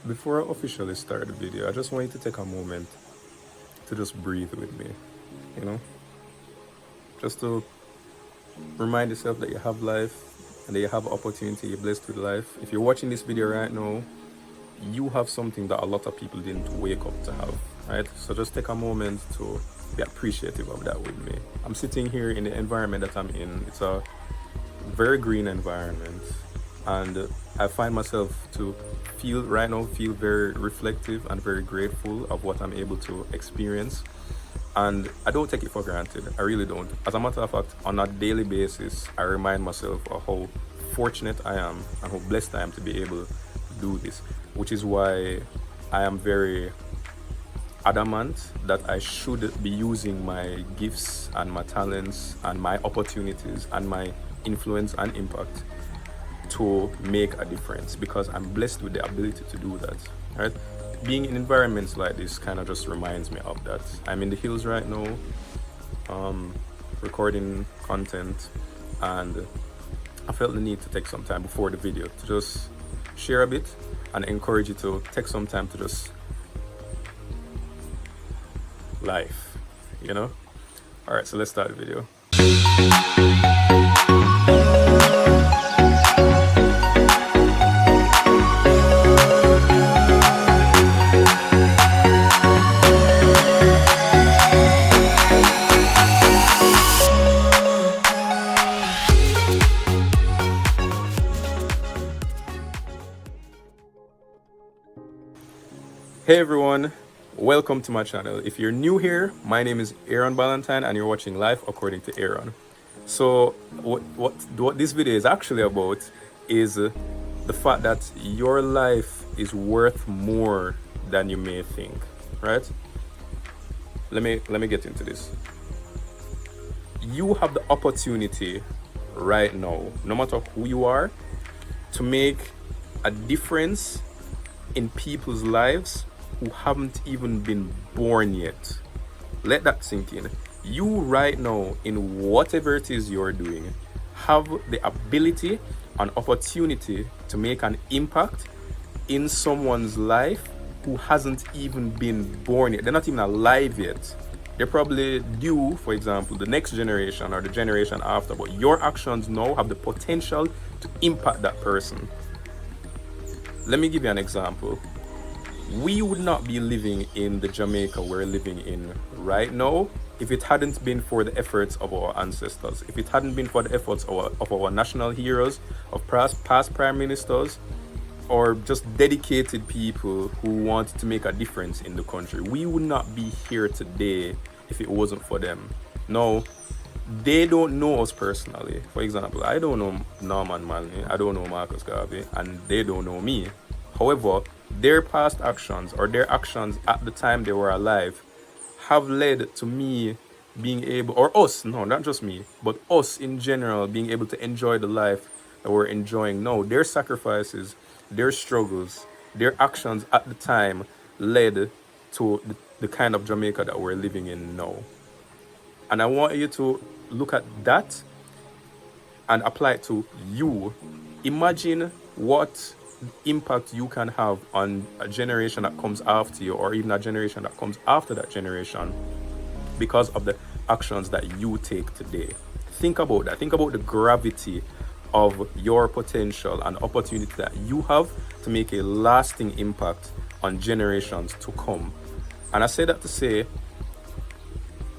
Before I officially start the video, I just want you to take a moment to just breathe with me, you know? Just to remind yourself that you have life and that you have opportunity, you're blessed with life. If you're watching this video right now, you have something that a lot of people didn't wake up to have, right? So just take a moment to be appreciative of that with me. I'm sitting here in the environment that I'm in. It's a very green environment, and I find myself to feel very reflective and very grateful of what I'm able to experience. And I don't take it for granted. I really don't. As a matter of fact, on a daily basis, I remind myself of how fortunate I am and how blessed I am to be able to do this, which is why I am very adamant that I should be using my gifts and my talents and my opportunities and my influence and impact to make a difference, because I'm blessed with the ability to do that, right? Being in environments like this kind of just reminds me of that. I'm in the hills right now, recording content, and I felt the need to take some time before the video to just share a bit and encourage you to take some time to just life, you know? All right, so let's start the video. Hey everyone, welcome to my channel. If you're new here, my name is Aaron Ballantyne and you're watching Life According to Aaron. So what this video is actually about is the fact that your life is worth more than you may think, right? Let me get into this. You have the opportunity right now, no matter who you are, to make a difference in people's lives who haven't even been born yet. Let that sink in. You right now, in whatever it is you're doing, have the ability and opportunity to make an impact in someone's life who hasn't even been born yet. They're not even alive yet. They're probably due, for example, the next generation or the generation after, but your actions now have the potential to impact that person. Let me give you an example. We would not be living in the Jamaica we're living in right now if it hadn't been for the efforts of our ancestors, if it hadn't been for the efforts of our national heroes, of past prime ministers, or just dedicated people who wanted to make a difference in the country. We would not be here today if it wasn't for them. No, they don't know us personally. For example, I don't know Norman Manley, I don't know Marcus Garvey, and they don't know me. However, their past actions or their actions at the time they were alive have led to me being able, or us, no, not just me, but us in general, being able to enjoy the life that we're enjoying now. Their sacrifices, their struggles, their actions at the time led to the kind of Jamaica that we're living in now. And I want you to look at that and apply it to you. Imagine what impact you can have on a generation that comes after you, or even a generation that comes after that generation, because of the actions that you take today. Think about that. Think about the gravity of your potential and opportunity that you have to make a lasting impact on generations to come. And I say that to say,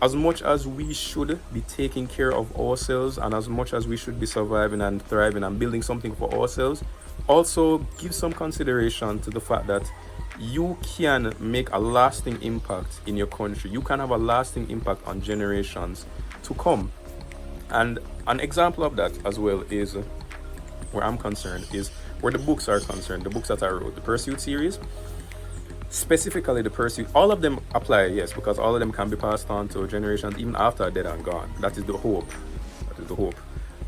as much as we should be taking care of ourselves, and as much as we should be surviving and thriving and building something for ourselves, also give some consideration to the fact that you can make a lasting impact in your country. You can have a lasting impact on generations to come. And an example of that as well is, where I'm concerned, is where the books are concerned, the books that I wrote, the Pursuit series. Specifically the Pursuit, all of them apply, yes, because all of them can be passed on to generations even after I'm dead and gone. That is the hope. That is the hope.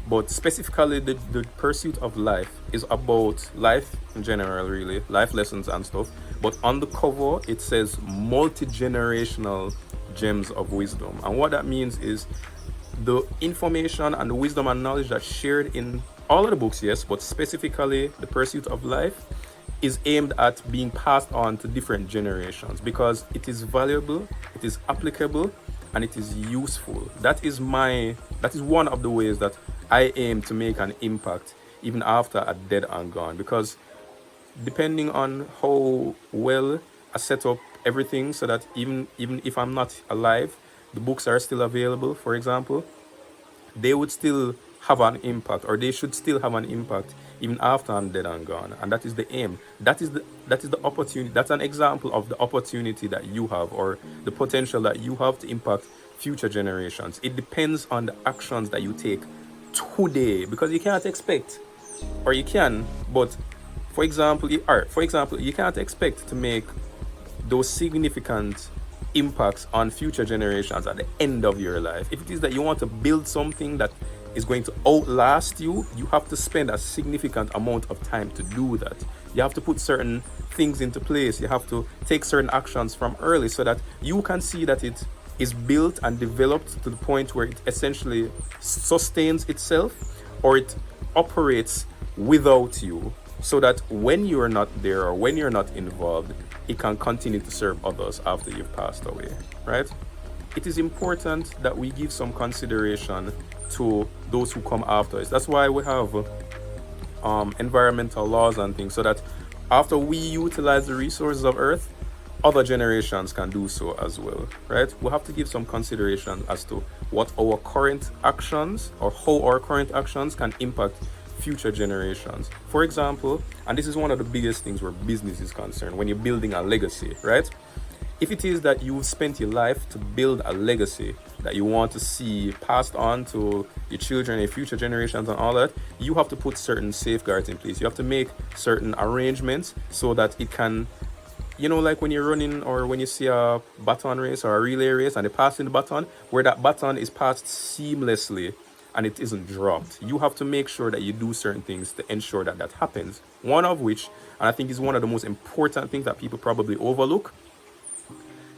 But specifically the Pursuit of Life is about life in general, really, life lessons and stuff. But on the cover it says multi-generational gems of wisdom. And what that means is the information and the wisdom and knowledge that's shared in all of the books, yes, but specifically the Pursuit of Life, is aimed at being passed on to different generations because it is valuable, it is applicable, and it is useful. That is one of the ways that I aim to make an impact even after I'm dead and gone, because depending on how well I set up everything so that even if I'm not alive, the books are still available, for example, they would still have an impact, or they should still have an impact even after I'm dead and gone. And that is the aim. That is the opportunity. That's an example of the opportunity that you have, or the potential that you have to impact future generations. It depends on the actions that you take today, because you can't expect, or you can, but for example, you can't expect to make those significant impacts on future generations at the end of your life. If it is that you want to build something that is going to outlast you, you have to spend a significant amount of time to do that. You have to put certain things into place. You have to take certain actions from early so that you can see that it is built and developed to the point where it essentially sustains itself, or it operates without you, so that when you're not there or when you're not involved, it can continue to serve others after you've passed away, right? It is important that we give some consideration to those who come after us. That's why we have environmental laws and things, so that after we utilize the resources of Earth, other generations can do so as well, right? We have to give some consideration as to what our current actions, or how our current actions can impact future generations. For example, and this is one of the biggest things where business is concerned, when you're building a legacy, right? If it is that you've spent your life to build a legacy that you want to see passed on to your children, your future generations and all that, you have to put certain safeguards in place. You have to make certain arrangements so that it can, like when you're running, or when you see a baton race or a relay race and they're passing the baton, where that baton is passed seamlessly and it isn't dropped. You have to make sure that you do certain things to ensure that that happens. One of which, and I think is one of the most important things that people probably overlook,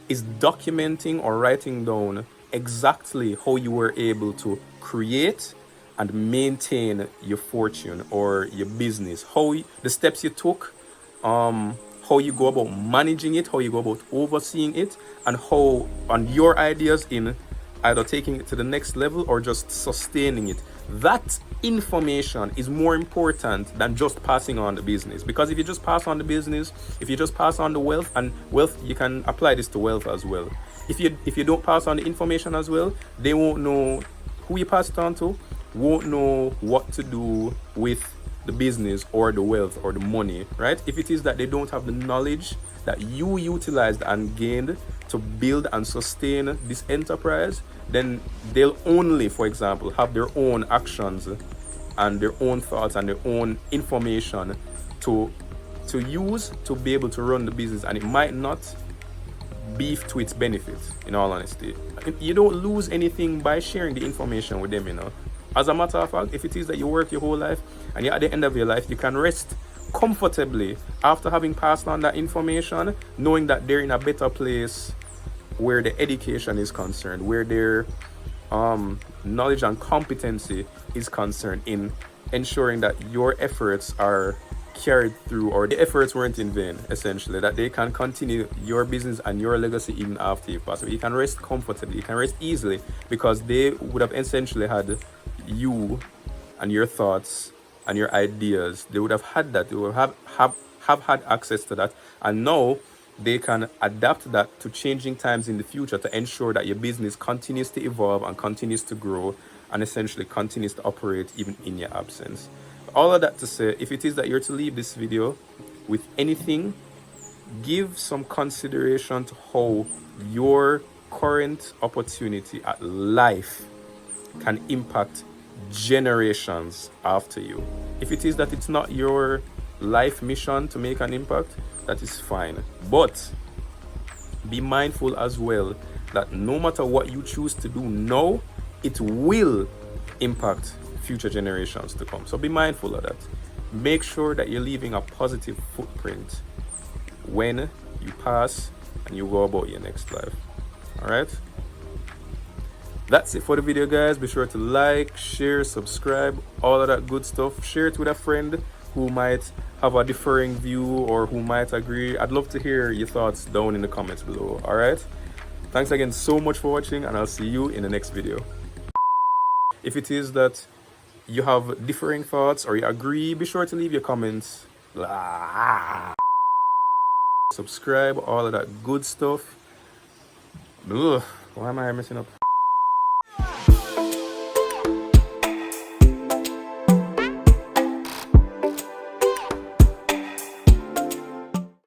is documenting or writing down exactly how you were able to create and maintain your fortune or your business, the steps you took, how you go about managing it, how you go about overseeing it, and how on your ideas in either taking it to the next level or just sustaining it. That information is more important than just passing on the business, because if you just pass on the business, if you just pass on the wealth, and wealth, you can apply this to wealth as well. If you don't pass on the information as well, they won't know who you pass it on to, won't know what to do with the business or the wealth or the money, right? If it is that they don't have the knowledge that you utilized and gained to build and sustain this enterprise, then they'll only, for example, have their own actions and their own thoughts and their own information to use to be able to run the business, and it might not be to its benefit, in all honesty. You don't lose anything by sharing the information with them, As a matter of fact, if it is that you work your whole life and you're at the end of your life, you can rest comfortably after having passed on that information, knowing that they're in a better place where the education is concerned, where their knowledge and competency is concerned, in ensuring that your efforts are carried through, or the efforts weren't in vain, essentially, that they can continue your business and your legacy even after you pass away. You can rest comfortably, you can rest easily, because they would have essentially had you and your thoughts and your ideas. They would have had that. They would have had access to that, and now they can adapt that to changing times in the future to ensure that your business continues to evolve and continues to grow and essentially continues to operate even in your absence. All of that to say, if it is that you're to leave this video with anything, give some consideration to how your current opportunity at life can impact generations after you. If it is that it's not your life mission to make an impact, that is fine. But be mindful as well that no matter what you choose to do now, it will impact future generations to come. So be mindful of that. Make sure that you're leaving a positive footprint when you pass and you go about your next life. All right? That's it for the video, guys. Be sure to like, share, subscribe, all of that good stuff. Share it with a friend who might have a differing view or who might agree, I'd love to hear your thoughts down in the comments below. All right? Thanks again so much for watching, and I'll see you in the next video. If it is that you have differing thoughts or you agree, be sure to leave your comments. Subscribe, all of that good stuff. Ugh, why am I messing up?